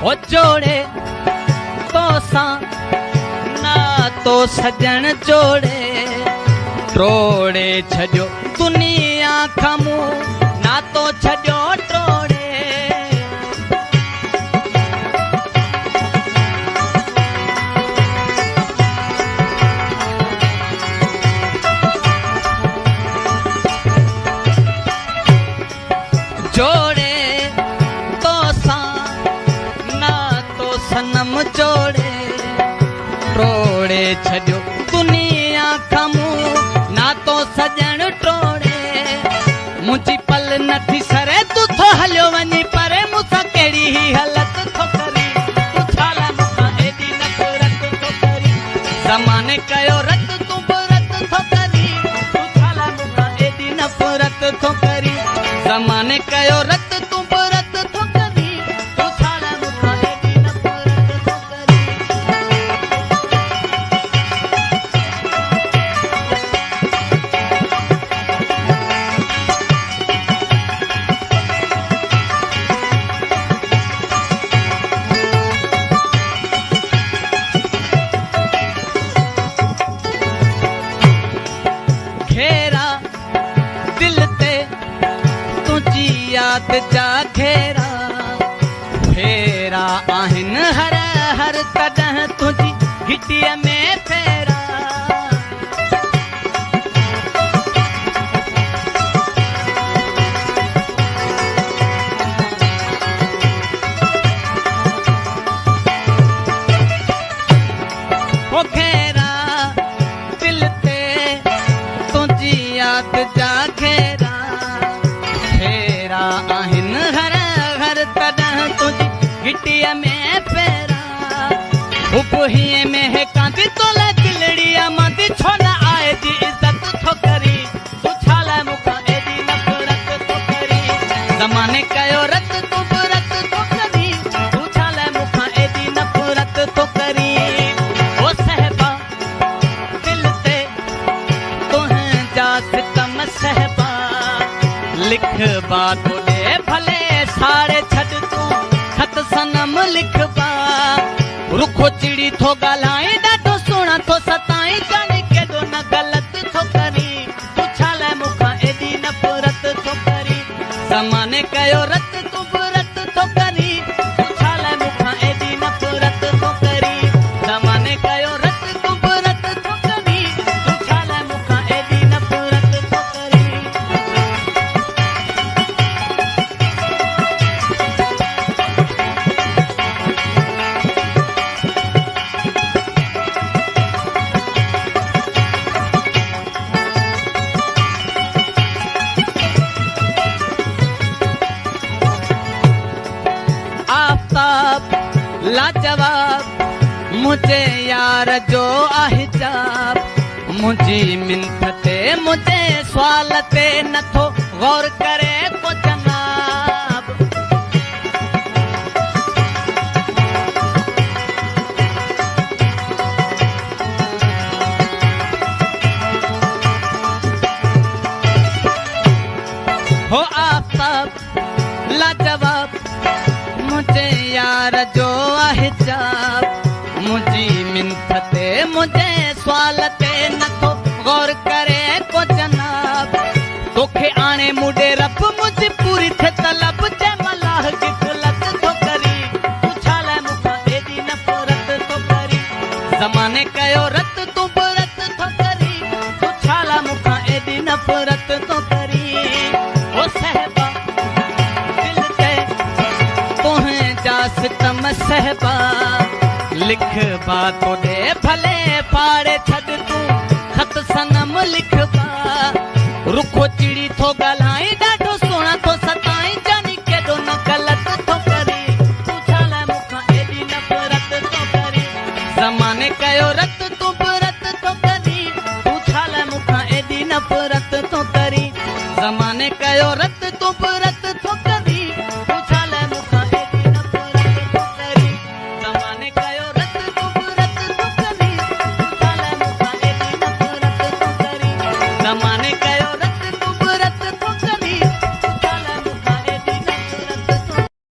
ओ जोड़े तो सा ना तो सजन जोड़े ट्रोड़े छजो दुनिया खमू ना तो छजो ट्रोड़े जोड़े तो सा ना तो सनम जोड़े ट्रोड़े छजो दुनिया खमू ना तो सजन ट्रोड़े मुझी पल नथी सरे तू थो हलियो वनी परे मुसा केड़ी ही हालत थो करी तू छाला मुसा एडी नफरत थो करी ज़माने कयो रत तू बरत थो करी तू छाला मुसा एडी नफरत थो करी ज़माने कयो रत तू बरत थो करी तू छाला मुसा एडी नफरत थो करी घेरा दिल ते तुझी याद जा घेरा फेरा आहिन हर हर कदह तुझी घिटिया में फेरा ओ घेरा दिल ते तुझी याद जा घेरा फेरा आहिन हर हर कदह तुझी घिटिया में फेरा उपहिए में है कांति तोला दिलड़िया मांदी छोला आए दी इज्जत थो करी तू छाला मुका एदी नफरत थो करी ज़माने कयो रत तू बरत थो करी तू छाला मुका एदी नफरत थो करी ओ सहबा दिल ते तुहें जा सितम सहबा लिखबा तोड़े भले सारे छड़ तू खत सनम लिखबा रुखो चिड़ी थो गालाई डाटो सुना थो सताई जाने के दो न गलत थो करी तू छाले मुखा एदी नफरत थो करी ज़माने कयो रत तू बरत थो करी तू छाले मुखा एदी नफरत थो करी ज़माने कयो रत तू बरत थो करी तू छाले मुखा एदी नफरत थो करी आफताब लाजवाब मुझे यार जो अहिजाब मुझी मिन्नते मुझे सवाल ते नथो गौर करे को जनाब हो आफताब लाजवाब मुझे यार जो अहिजाब मुझी मिन्नते मुझे सवाल ते नथो गौर करे को जनाब तोखे आने मुडे रब मुझे पूरी थे तलब जे मलाह की गलत थो करी तू छाले मुखा एदी नफरत थो करी ज़माने कयो रत तू बरत थो करी तू छाला मुखा एदी नफरत थो करी ओ सहबा दिल ते तुहें जा सितम सहबा लिखबा तोड़े भले फाड़े छड़ तू खत सनम लिखबा रुखो चिड़ी थो गालाई डाटो सुना थो सताई जानी के दो न गलत थो करी तू छाले मुखा एदी नफरत थो करी ज़माने कयो रत तू बरत थो करी तू छाले मुखा एदी नफरत थो करी ज़माने कयो रत